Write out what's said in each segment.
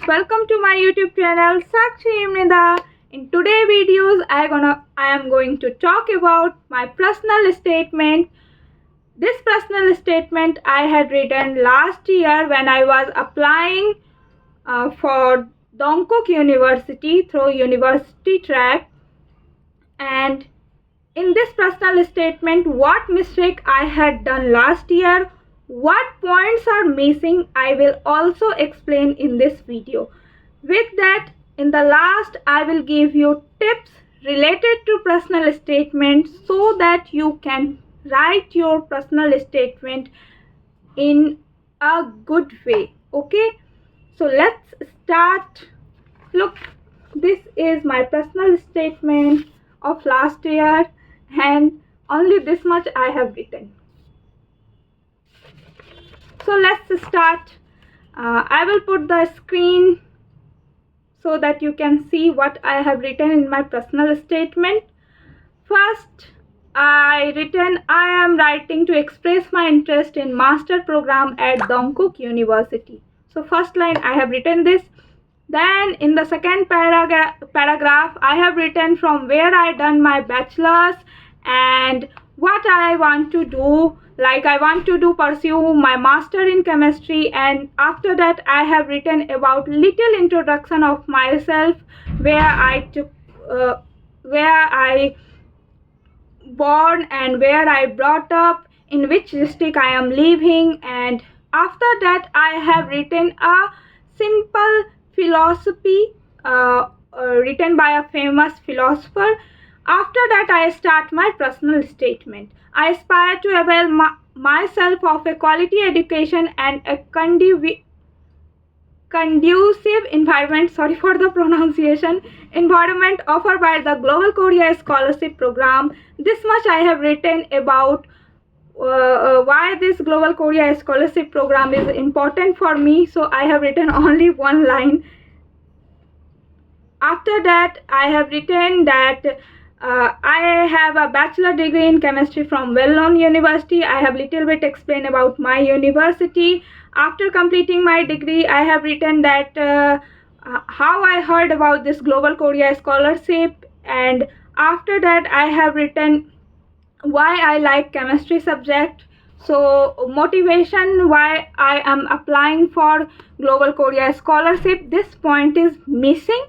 welcome to my YouTube channel Sakshi Imnida. In today's videos, I am going to talk about my personal statement. This personal statement I had written last year when I was applying for Donguuk University through university track. And in this personal statement, what mistake I had done last year, what points are missing, I will also explain in this video. With that, in the last, I will give you tips related to personal statement so that you can write your personal statement in a good way. Okay, so let's start. Look, this is my personal statement of last year, and only this much I have written. So let's start. I will put the screen so that you can see what I have written in my personal statement. First, I am writing to express my interest in master program at Donguuk University. So first line I have written this. Then in the second paragraph, I have written from where I done my bachelor's and what I want to do. Like I want to pursue my master in chemistry, and after that I have written about little introduction of myself, where I born and where I brought up, in which district I am living, and after that I have written a simple philosophy written by a famous philosopher. After that I start my personal statement. I aspire to avail myself of a quality education and a conducive environment, sorry for the pronunciation, environment offered by the Global Korea Scholarship Program. This much I have written about why this Global Korea Scholarship Program is important for me. So I have written only one line. After that I have written that I have a bachelor degree in chemistry from well-known university. I have little bit explained about my university. After completing my degree, I have written that how I heard about this Global Korea Scholarship, and after that I have written why I like chemistry subject. So motivation why I am applying for Global Korea Scholarship. This point is missing.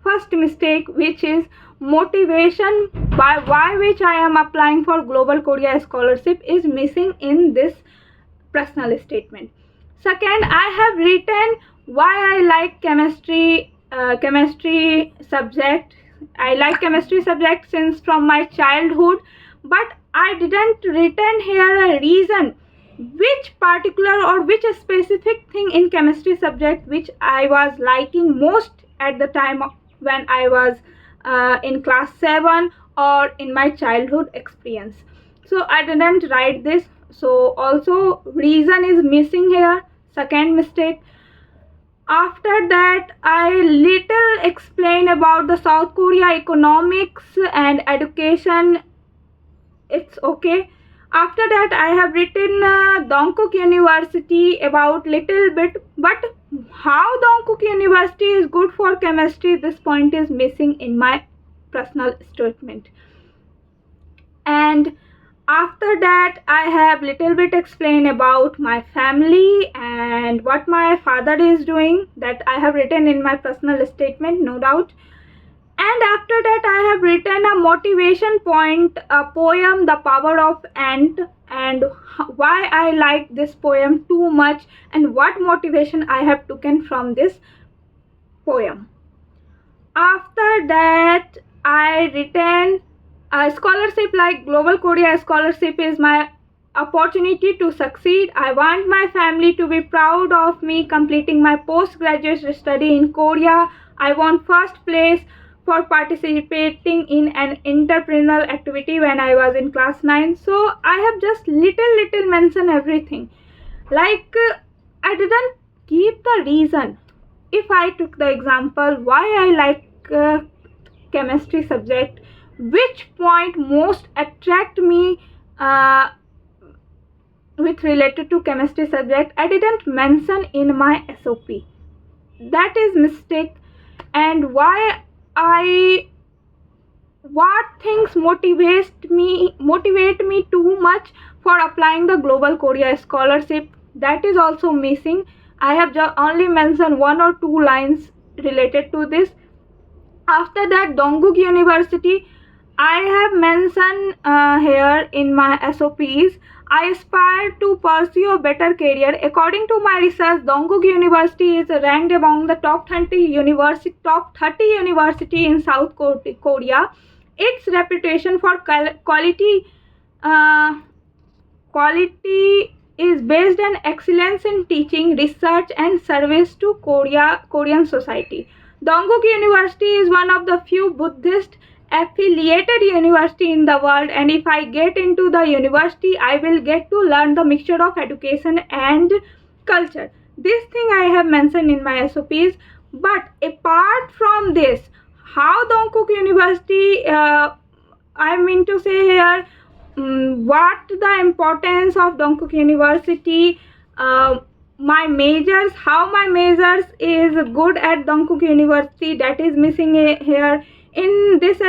First mistake, which is motivation by why which I am applying for Global Korea Scholarship, is missing in this personal statement. Second, I have written why I like chemistry subject. I like chemistry subject since from my childhood, but I didn't written here a reason which particular or which specific thing in chemistry subject which I was liking most at the time when I was in class 7 or in my childhood experience. So I didn't write this. So also reason is missing here. Second mistake. After that I little explain about the South Korea economics and education. It's okay. After that I have written Donguuk University about little bit, but how Donguuk University is good for chemistry, this point is missing in my personal statement. And after that I have little bit explained about my family and what my father is doing, that I have written in my personal statement, no doubt. And after that I have written a motivation point, a poem, The Power of Ant, and why I like this poem too much and what motivation I have taken from this poem. After that I written a scholarship like Global Korea Scholarship is my opportunity to succeed. I want my family to be proud of me completing my postgraduate study in Korea. I want first place for participating in an entrepreneurial activity when I was in class 9. So I have just little mention everything. Like I didn't give the reason. If I took the example why I like chemistry subject, which point most attract me with related to chemistry subject I didn't mention in my SOP. That is mistake. And why I what things motivate me too much for applying the Global Korea scholarship, that is also missing. I have just only mentioned 1 or 2 lines related to this. After that, Donguuk University, I have mentioned here in my SOPs, I aspire to pursue a better career. According to my research, Donguuk University is ranked among the top 30 university in South Korea. Its reputation for uh, quality is based on excellence in teaching, research, and service to Korean society. Dongguk University is one of the few Buddhist affiliated university in the world, and if I get into the university, I will get to learn the mixture of education and culture. This thing I have mentioned in my SOPs. But apart from this, how Dongguk University, I mean to say here, what the importance of Dongguk University, my majors, how my majors is good at Dongguk University, that is missing here. In this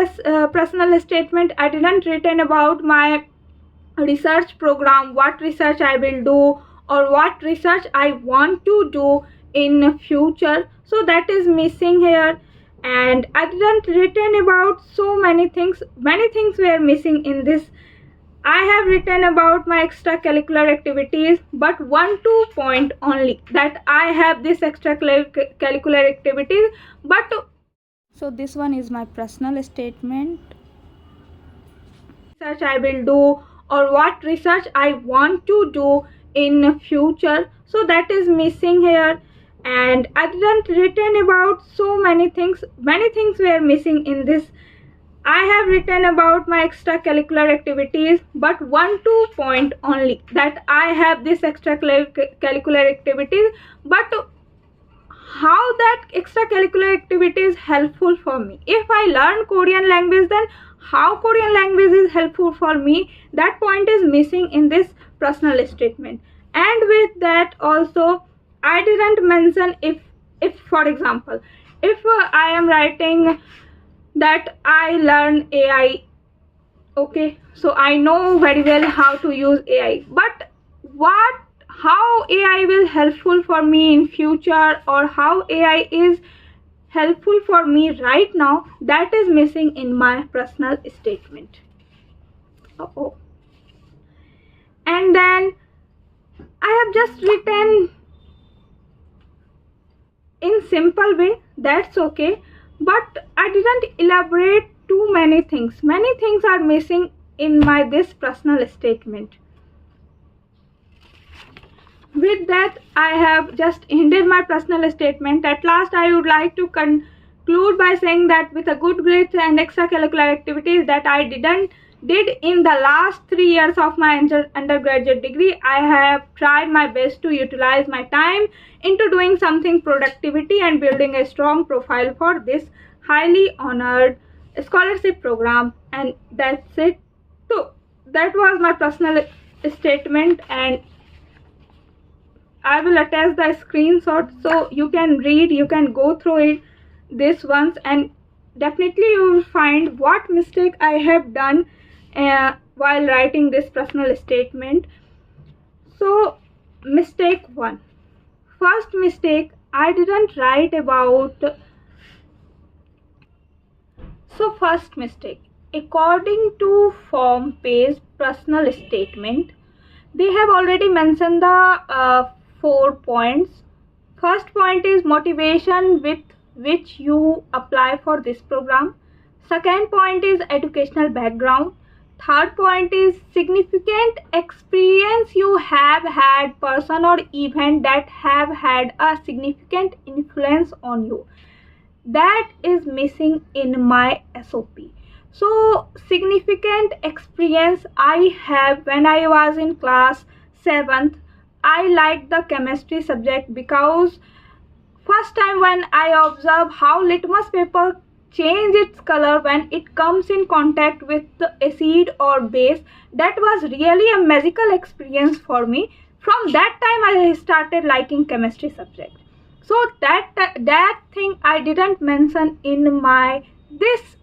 personal statement, I didn't written about my research program, what research I will do or what research I want to do in future, so that is missing here. And I didn't written about so many things were missing in this. I have written about my extracurricular activities, but 1-2 point only, that I have this extracurricular activities. But so this one is my personal statement. Research I will do or what research I want to do in future, so that is missing here. And I didn't written about so many things were missing in this. I have written about my extracurricular activities, but 1-2 point only, that I have this extracurricular activities. But how that extracurricular activity is helpful for me? If I learn Korean language, then how Korean language is helpful for me? That point is missing in this personal statement. And with that also, I didn't mention if for example, if I am writing that I learn AI, okay, so I know very well how to use AI, but how AI will helpful for me in future, or how AI is helpful for me right now, that is missing in my personal statement. And then I have just written in simple way, that's okay, but I didn't elaborate too many things. Many things are missing in my this personal statement. With that, I have just ended my personal statement. At last, I would like to conclude by saying that with a good grades and extracurricular activities that I did in the last 3 years of my undergraduate degree, I have tried my best to utilize my time into doing something productivity and building a strong profile for this highly honored scholarship program. And that's it. So that was my personal statement, and I will attach the screenshot so you can read, you can go through it this once, and definitely you will find what mistake I have done while writing this personal statement. So mistake 1. First mistake, I didn't write about. So first mistake, according to form page personal statement, they have already mentioned the 4 points. First point is motivation with which you apply for this program. Second point is educational background. Third point is significant experience you have had, person or event that have had a significant influence on you. That is missing in my SOP. So significant experience I have when I was in class 7th. I liked the chemistry subject because first time when I observed how litmus paper change its color when it comes in contact with the acid or base. That was really a magical experience for me. From that time I started liking chemistry subject. So that thing I didn't mention in my this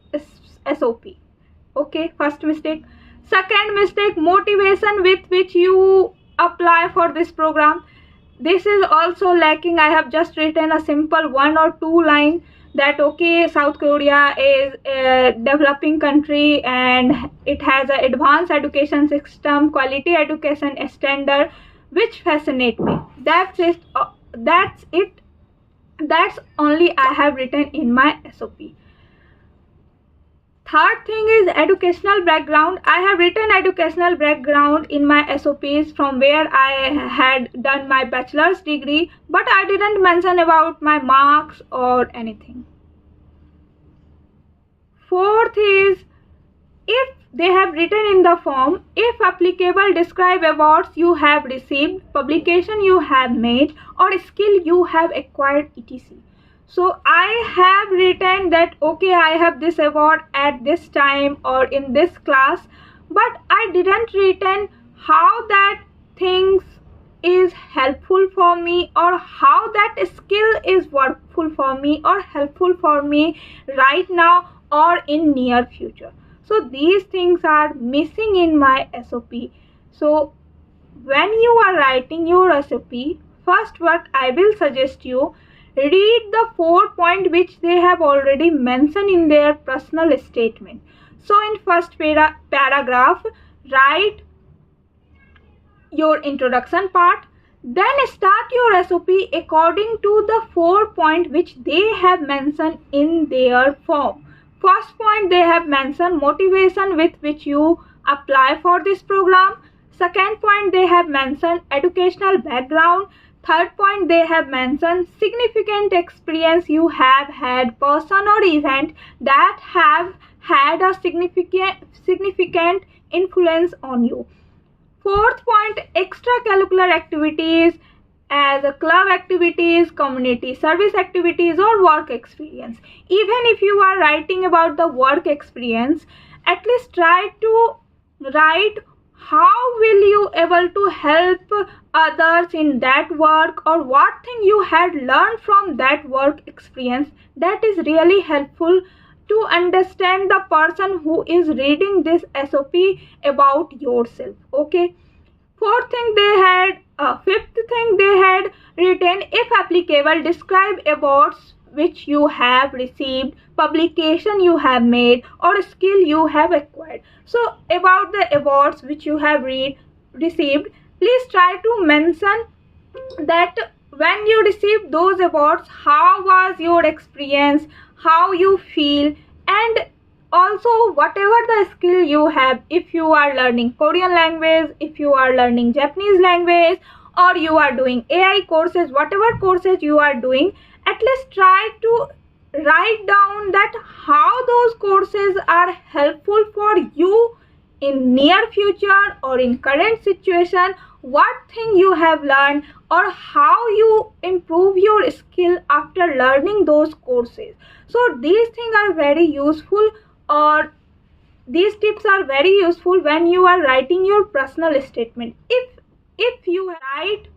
SOP. Okay, first mistake. Second mistake, motivation with which you apply for this program. This is also lacking. I have just written a simple 1 or 2 line that okay, South Korea is a developing country and it has an advanced education system, quality education standard, which fascinate me. That's it. That's it. That's only I have written in my SOP. Third thing is educational background. I have written educational background in my SOPs from where I had done my bachelor's degree, but I didn't mention about my marks or anything. Fourth is, if they have written in the form, if applicable, describe awards you have received, publication you have made, or skill you have acquired, etc. So I have written that okay, I have this award at this time or in this class, but I didn't written how that things is helpful for me or how that skill is workful for me or helpful for me right now or in near future. So these things are missing in my SOP. So when you are writing your SOP, first what I will suggest you, read the 4 points which they have already mentioned in their personal statement. So in first paragraph, write your introduction part, then start your SOP according to the 4 points which they have mentioned in their form. First point, they have mentioned motivation with which you apply for this program. Second point, they have mentioned educational background. Third point, they have mentioned significant experience you have had, person or event that have had a significant influence on you. Fourth point, extracurricular activities as a club activities, community service activities, or work experience. Even if you are writing about the work experience, at least try to write how will you able to help others in that work, or what thing you had learned from that work experience. That is really helpful to understand the person who is reading this SOP about yourself. Okay. Fifth thing they had written, if applicable, describe awards which you have received, publication you have made, or skill you have acquired. So about the awards which you have received, please try to mention that when you received those awards, how was your experience, how you feel, and also whatever the skill you have. If you are learning Korean language, if you are learning Japanese language, or you are doing AI courses, whatever courses you are doing, at least try to write down that how those courses are helpful for you in near future or in current situation, what thing you have learned, or how you improve your skill after learning those courses. So these things are very useful, or these tips are very useful when you are writing your personal statement. If you write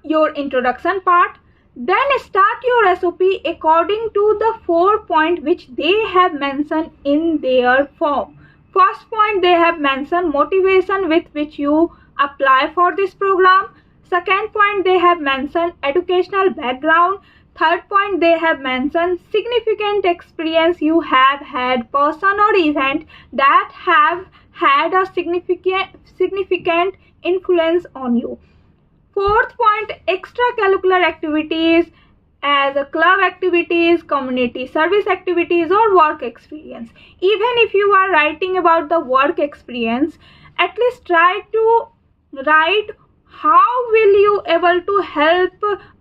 your introduction part, then start your SOP according to the 4 points which they have mentioned in their form. First point, they have mentioned motivation with which you apply for this program. Second point, they have mentioned educational background. Third point, they have mentioned significant experience you have had, person or event that have had a significant influence on you. Fourth point, extracurricular activities as a club activities, community service activities, or work experience. Even if you are writing about the work experience, at least try to write how will you able to help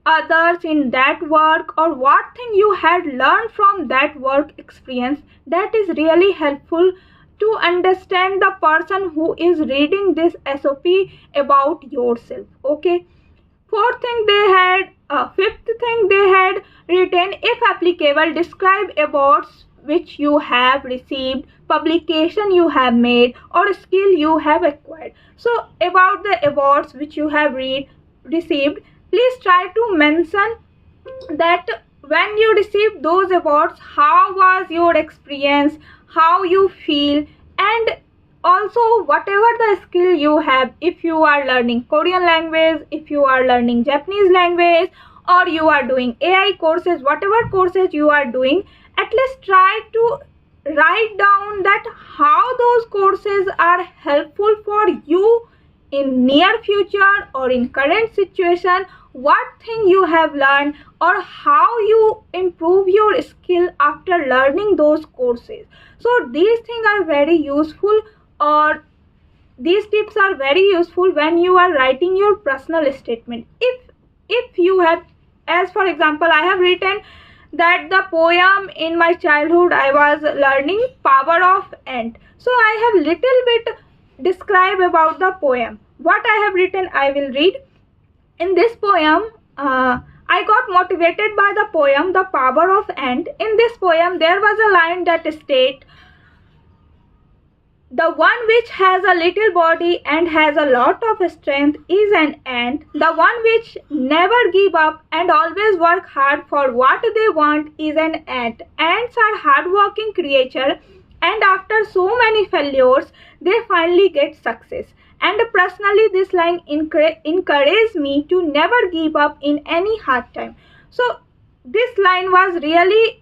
others in that work, or what thing you had learned from that work experience. That is really helpful to understand the person who is reading this SOP about yourself. Okay. Fourth thing, they had Fifth thing they had written, if applicable, describe awards which you have received, publication you have made, or skill you have acquired. So about the awards which you have received, please try to mention that when you received those awards, how was your experience, how you feel, and also whatever the skill you have. If you are learning Korean language, if you are learning Japanese language, or you are doing AI courses, whatever courses you are doing, at least try to write down that how those courses are helpful for you in near future or in current situation, what thing you have learned, or how you improve your skill after learning those courses. So these things are very useful, or these tips are very useful when you are writing your personal statement. If you have, as for example, I have written that the poem in my childhood I was learning Power of Ant. So I have little bit describe about the poem. What I have written, I will read. In this poem, I got motivated by the poem The Power of Ant. In this poem, there was a line that states, the one which has a little body and has a lot of strength is an ant. The one which never give up and always work hard for what they want is an ant. Ants are hardworking creatures, and after so many failures, they finally get success. And personally, this line encouraged me to never give up in any hard time. So this line was really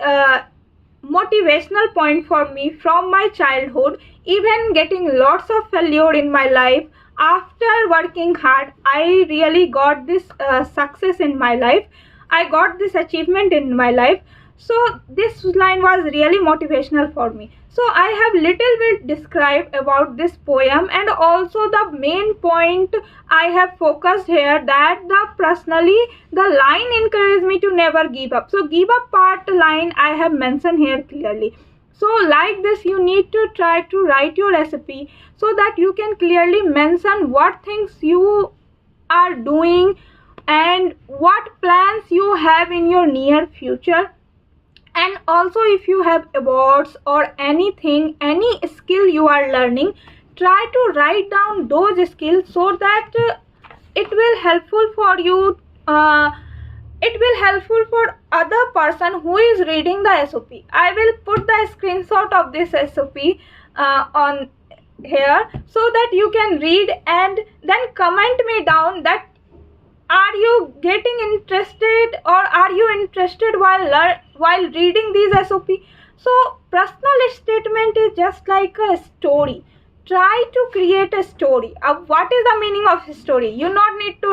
motivational point for me from my childhood. Even getting lots of failure in my life, after working hard, I really got this success in my life. I got this achievement in my life. So this line was really motivational for me. So I have little bit described about this poem, and also the main point I have focused here, that personally the line encouraged me to never give up. So give up part line I have mentioned here clearly. So like this, you need to try to write your recipe so that you can clearly mention what things you are doing and what plans you have in your near future. And also, if you have awards or anything, any skill you are learning, try to write down those skills so that it will helpful for you. It will helpful for other person who is reading the SOP. I will put the screenshot of this SOP on here so that you can read, and then comment me down that are you getting interested, or are you interested while reading these SOP. So personal statement is just like a story. Try to create a story. What is the meaning of story? You not need to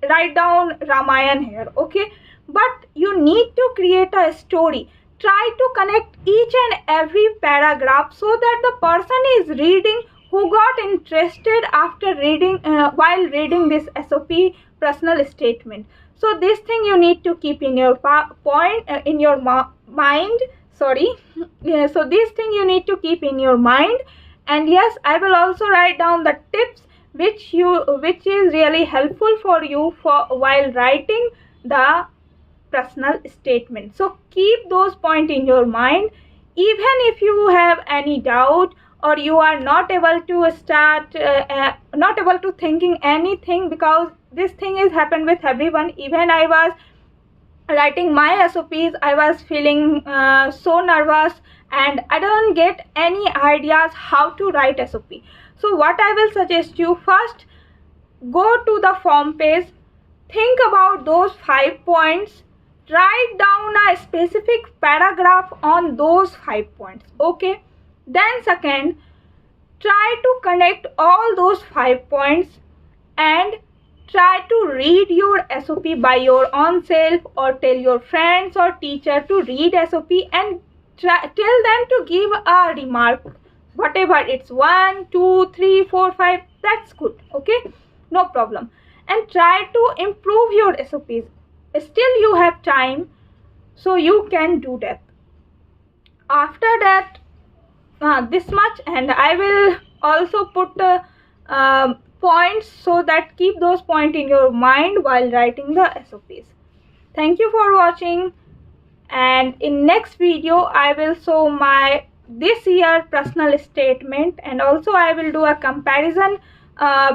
write down Ramayana here, okay? But you need to create a story. Try to connect each and every paragraph so that the person is reading who got interested after reading while reading this SOP personal statement. So this thing you need to keep in your mind. Sorry. Yeah, so this thing you need to keep in your mind. And yes, I will also write down the tips which is really helpful for you while writing the personal statement. So keep those points in your mind. Even if you have any doubt, or you are not able to not able to thinking anything, because this thing is happened with everyone. Even I was writing my SOPs, I was feeling so nervous, and I don't get any ideas how to write SOP. So what I will suggest you, first go to the form page, think about those 5 points, write down a specific paragraph on those 5 points, okay? Then second, try to connect all those 5 points and try to read your SOP by your own self, or tell your friends or teacher to read SOP and tell them to give a remark. Whatever it's 1, 2, 3, 4, 5, that's good, okay? No problem. And try to improve your SOPs. Still you have time, so you can do that. After that, this much, and I will also put points so that keep those points in your mind while writing the SOPs. Thank you for watching, and in next video I will show my this year personal statement, and also I will do a comparison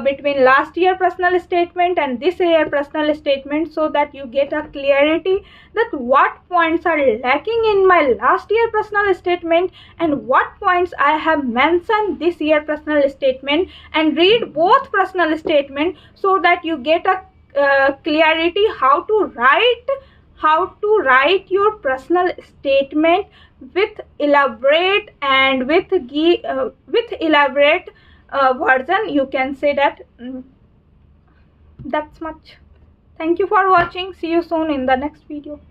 between last year personal statement and this year personal statement, so that you get a clarity that what points are lacking in my last year personal statement and what points I have mentioned this year personal statement, and read both personal statement so that you get a clarity how to write your personal statement with elaborate and with elaborate version. You can say that. That's much. Thank you for watching. See you soon in the next video.